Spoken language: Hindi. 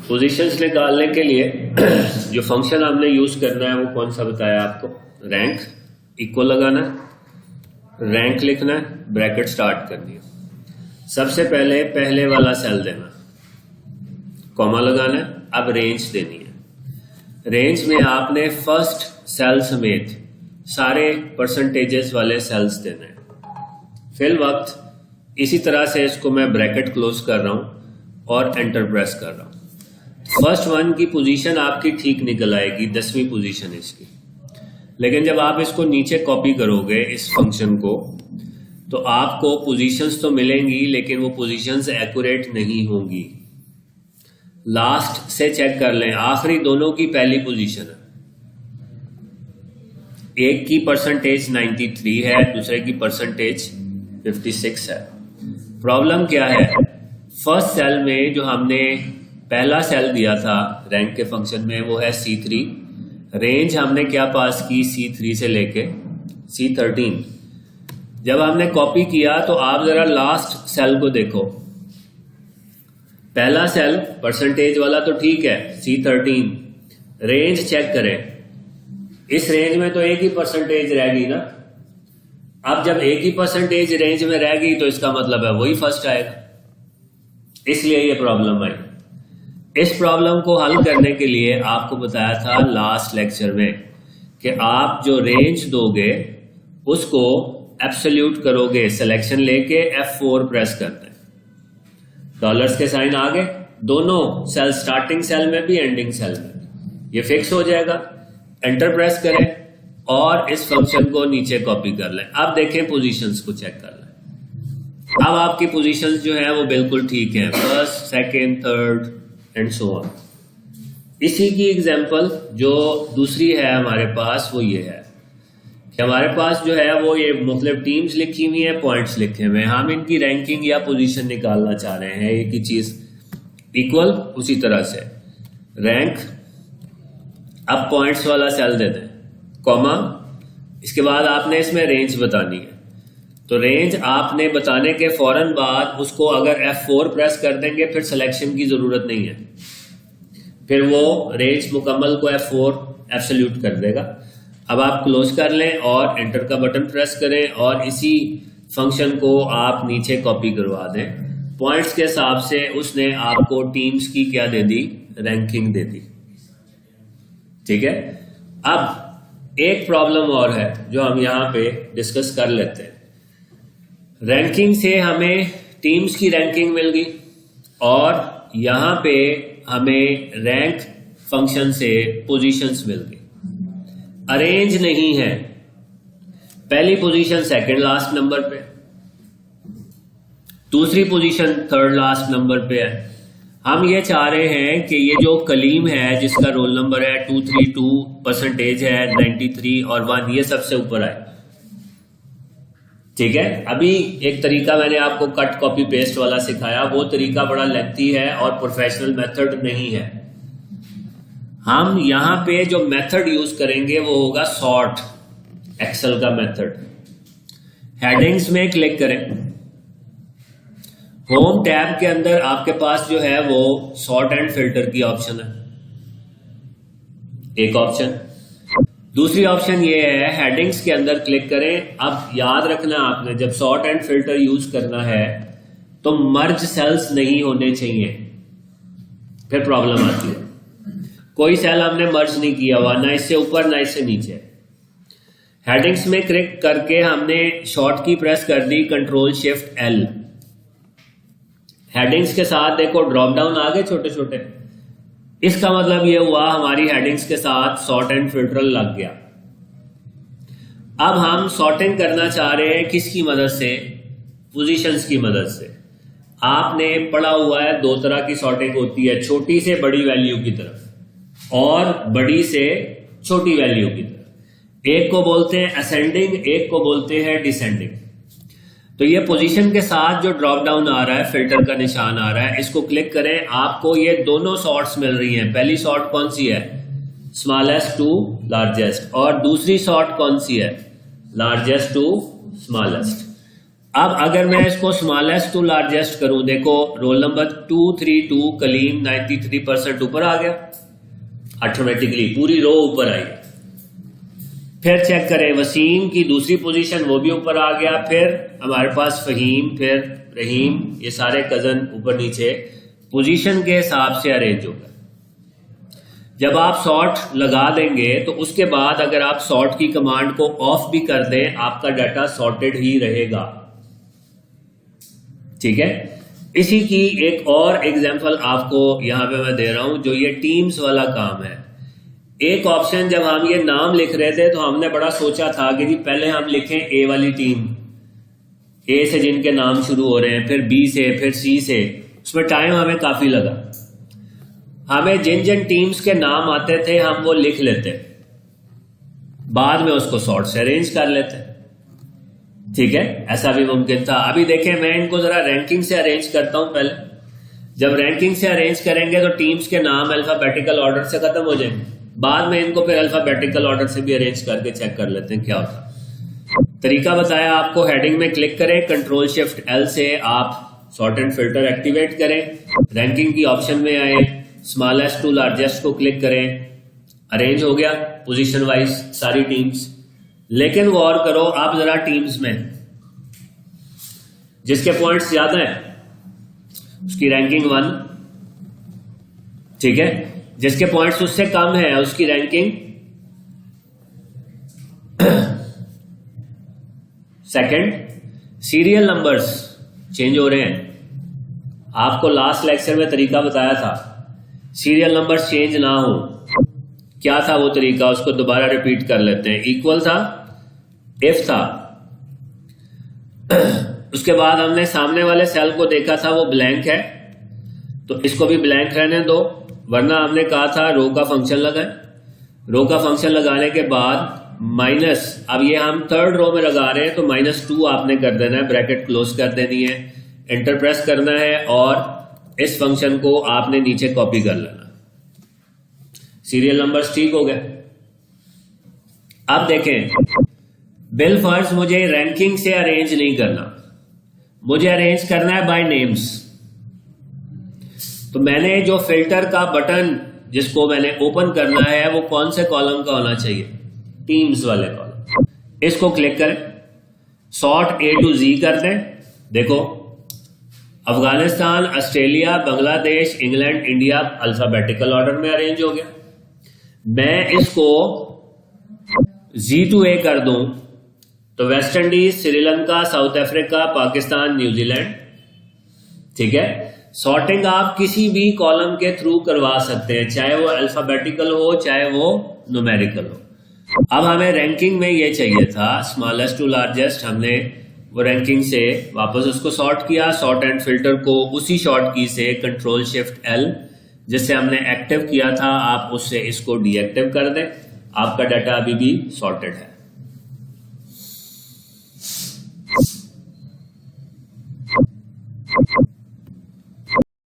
पोजीशंस निकालने के लिए जो फंक्शन हमने यूज करना है वो कौन सा बताया आपको? रैंक इक्वल लगाना है, रैंक लिखना है, ब्रैकेट स्टार्ट करनी है। सबसे पहले वाला सेल देना, कॉमा लगाना है, अब रेंज देनी है। रेंज में आपने फर्स्ट सेल समेत सारे परसेंटेजेस वाले सेल्स देने हैं। फिल वक्त इसी तरह से इसको मैं ब्रैकेट क्लोज कर रहा हूं और एंटर प्रेस कर रहा हूं। फर्स्ट वन की पोजीशन आपकी ठीक निकल आएगी, 10वीं पोजीशन इसकी। लेकिन जब आप इसको नीचे कॉपी करोगे इस फंक्शन को, तो आपको पोजीशंस तो मिलेंगी लेकिन वो पोजीशंस एक्यूरेट नहीं होंगी। लास्ट से चेक कर लें, आखिरी दोनों की पहली पोजीशन है। एक की परसेंटेज 93 है, दूसरे की परसेंटेज 56 है। प्रॉब्लम क्या है? फर्स्ट सेल में जो हमने पहला सेल दिया था रैंक के फंक्शन में वो है C3। रेंज हमने क्या पास की? C3 से लेके C13। जब हमने कॉपी किया तो आप जरा लास्ट सेल को देखो। पहला सेल परसेंटेज वाला तो ठीक है, C13। रेंज चेक करें, इस रेंज में तो एक ही परसेंटेज रहेगी ना। अब जब एक ही परसेंटेज रेंज में रहेगी तो इसका मतलब है वही फर्स्ट आएगा, इसलिए ये प्रॉब्लम आई। इस प्रॉब्लम को हल करने के लिए आपको बताया था लास्ट लेक्चर में कि आप जो रेंज दोगे उसको एब्सोल्यूट करोगे, सिलेक्शन लेके F4 प्रेस करते हैं, डॉलर्स के साइन आगे, दोनों सेल, स्टार्टिंग सेल में भी एंडिंग सेल में भी, ये फिक्स हो जाएगा। एंटर प्रेस करें और इस फंक्शन को नीचे कॉपी कर लें। अब देखें पोजीशंस को चेक कर लें। अब आपकी पोजीशंस जो है वो बिल्कुल ठीक है, first, second, third and so on. इसी की एग्जांपल जो दूसरी है हमारे पास वो ये है कि हमारे पास जो है वो ये मुख्तलिफ टीम्स लिखी हुई है, पॉइंट्स लिखे हुए हैं। हम इनकी रैंकिंग या पोजीशन निकालना चाह रहे हैं, एक ही चीज इक्वल। उसी तरह से रैंक, अब पॉइंट्स वाला सेल दे दें, कॉमा, इसके बाद आपने इसमें रेंज बतानी है। तो रेंज आपने बताने के फौरन बाद उसको अगर F4 प्रेस कर देंगे फिर सिलेक्शन की जरूरत नहीं है, फिर वो रेंज मुकम्मल को F4 एब्सोल्यूट कर देगा। अब आप क्लोज कर लें और एंटर का बटन प्रेस करें और इसी फंक्शन को आप नीचे कॉपी करवा दें। पॉइंट्स के हिसाब से उसने आपको टीम्स की क्या दे दी? रैंकिंग दे दी। ठीक है। अब एक प्रॉब्लम और है जो हम यहां पे डिस्कस कर लेते हैं। रैंकिंग से हमें टीम्स की रैंकिंग मिल गई और यहां पे हमें रैंक फंक्शन से पोजीशंस मिल गई। अरेंज नहीं है, पहली पोजीशन सेकंड लास्ट नंबर पे, दूसरी पोजीशन थर्ड लास्ट नंबर पे है। हम ये चाह रहे हैं कि ये जो कलीम है जिसका रोल नंबर है 232, परसेंटेज है 93 और 1, ये सबसे ऊपर आए। ठीक है। अभी एक तरीका मैंने आपको कट कॉपी पेस्ट वाला सिखाया, वो तरीका बड़ा लेंथी है और प्रोफेशनल मेथड नहीं है। हम यहां पे जो मेथड यूज करेंगे वो होगा सॉर्ट, एक्सेल का मेथड। हेडिंग्स में क्लिक करें, होम टैब के अंदर आपके पास जो है वो सॉर्ट एंड फिल्टर की ऑप्शन है, एक ऑप्शन। दूसरी ऑप्शन ये है, हेडिंग्स के अंदर क्लिक करें। अब याद रखना आपने जब सॉर्ट एंड फिल्टर यूज करना है तो मर्ज सेल्स नहीं होने चाहिए, फिर प्रॉब्लम आती है। कोई सेल हमने मर्ज नहीं किया हुआ, ना इससे ऊपर ना इससे नीचे। हेडिंग्स में क्लिक करके हमने शॉर्ट की प्रेस कर दी, Ctrl+Shift+L। हेडिंग्स के साथ देखो ड्रॉप डाउन आ गए छोटे छोटे, इसका मतलब ये हुआ हमारी हेडिंग्स के साथ सॉर्ट एंड फिल्टर लग गया। अब हम सॉर्टिंग करना चाह रहे हैं किसकी मदद से? पोजीशंस की मदद से। आपने पढ़ा हुआ है दो तरह की सॉर्टिंग होती है, छोटी से बड़ी वैल्यू की तरफ और बड़ी से छोटी वैल्यू की तरफ। एक को बोलते हैं असेंडिंग, एक को बोलते हैं डिसेंडिंग। तो ये पोजीशन के साथ जो ड्रॉप डाउन आ रहा है, फिल्टर का निशान आ रहा है, इसको क्लिक करें, आपको ये दोनों सॉर्ट्स मिल रही हैं। पहली सॉर्ट कौन सी है? Smallest to largest. और दूसरी सॉर्ट कौन सी है? Largest to smallest. अब अगर मैं इसको स्मॉलेस्ट टू लार्जेस्ट करूं, देखो रोल नंबर 232 कलीम 93% ऊपर आ गया, ऑटोमेटिकली पूरी रो ऊपर आई। फिर चेक करें वसीम की दूसरी पोजीशन, वो भी ऊपर आ गया। फिर हमारे पास फहीम, फिर रहीम, ये सारे कजन ऊपर नीचे पोजीशन के हिसाब से अरेंज होगा। जब आप सॉर्ट लगा देंगे तो उसके बाद अगर आप सॉर्ट की कमांड को ऑफ भी कर दें, आपका डाटा सॉर्टेड ही रहेगा। ठीक है, इसी की एक और एग्जांपल आपको यहां पे मैं दे रहा हूं, जो ये टीम्स वाला काम है। एक ऑप्शन जब हम ये नाम लिख रहे थे तो हमने बड़ा सोचा था कि जी पहले हम लिखें ए वाली टीम, ए से जिनके नाम शुरू हो रहे हैं, फिर बी से, फिर सी से। उसमें टाइम हमें काफी लगा। हमें जिन जिन टीम्स के नाम आते थे हम वो लिख लेते, बाद में उसको सॉर्ट से अरेंज कर लेते। ठीक है, ऐसा भी मुमकिन था। अभी देखें, मैं इनको जरा रैंकिंग से अरेंज करता हूं। पहले जब रैंकिंग से अरेंज करेंगे तो टीम्स के नाम अल्फाबेटिकल ऑर्डर से खत्म हो जाएंगे, बाद में इनको फिर अल्फाबेटिकल ऑर्डर से भी अरेंज करके चेक कर लेते हैं क्या होता। तरीका बताया आपको, हेडिंग में क्लिक करें, कंट्रोल शिफ्ट एल से आप सॉर्ट एंड फिल्टर एक्टिवेट करें, रैंकिंग की ऑप्शन में आए, स्मॉलेस्ट टू लार्जेस्ट को क्लिक करें, अरेंज हो गया पोजीशन वाइज सारी टीम्स। लेकिन गौर करो, आप जरा टीम्स में जिसके पॉइंट्स ज्यादा है उसकी रैंकिंग 1, ठीक है, जिसके पॉइंट्स उससे कम है उसकी ranking second. Serial numbers change हो रहे हैं। आपको लास्ट लेक्चर में तरीका बताया था सीरियल नंबर्स चेंज ना हो, क्या था वो तरीका, उसको दोबारा रिपीट कर लेते हैं। इक्वल था, इफ था, उसके बाद हमने सामने वाले सेल को देखा था वो ब्लैंक है, तो इसको भी ब्लैंक रहने दो, वरना हमने कहा था रो का फंक्शन लगाएं। रो का फंक्शन लगाने के बाद माइनस, अब ये हम थर्ड रो में लगा रहे हैं तो -2 आपने कर देना है, ब्रैकेट क्लोज कर देनी है, एंटर प्रेस करना है और इस फंक्शन को आपने नीचे कॉपी कर लेना। सीरियल नंबर्स ठीक हो गए। अब देखें, बिल फर्ज मुझे रैंकिंग से अरेंज नहीं करना, मुझे अरेंज करना है बाय नेम्स। तो मैंने जो फिल्टर का बटन जिसको मैंने ओपन करना है वो कौन से कॉलम का होना चाहिए, टीम्स वाले कॉलम। इसको क्लिक करें, सॉर्ट A to Z कर दें। देखो, Afghanistan, Australia, Bangladesh, England, India alphabetical order में अरेंज हो गया। मैं इसको Z to A कर दूं तो West Indies, Sri Lanka, south Africa, Pakistan, New Zealand. ठीक है, सॉर्टिंग आप किसी भी कॉलम के थ्रू करवा सकते हैं, चाहे वो अल्फाबेटिकल हो चाहे वो न्यूमेरिकल हो। अब हमें रैंकिंग में ये चाहिए था स्मॉलेस्ट टू लार्जेस्ट, हमने वो रैंकिंग से वापस उसको सॉर्ट किया। सॉर्ट एंड फिल्टर को उसी शॉर्ट की से कंट्रोल शिफ्ट L जिससे हमने एक्टिव किया था, आप उससे इसको डीएक्टिव कर दें, आपका डाटा अभी भी सॉर्टेड है।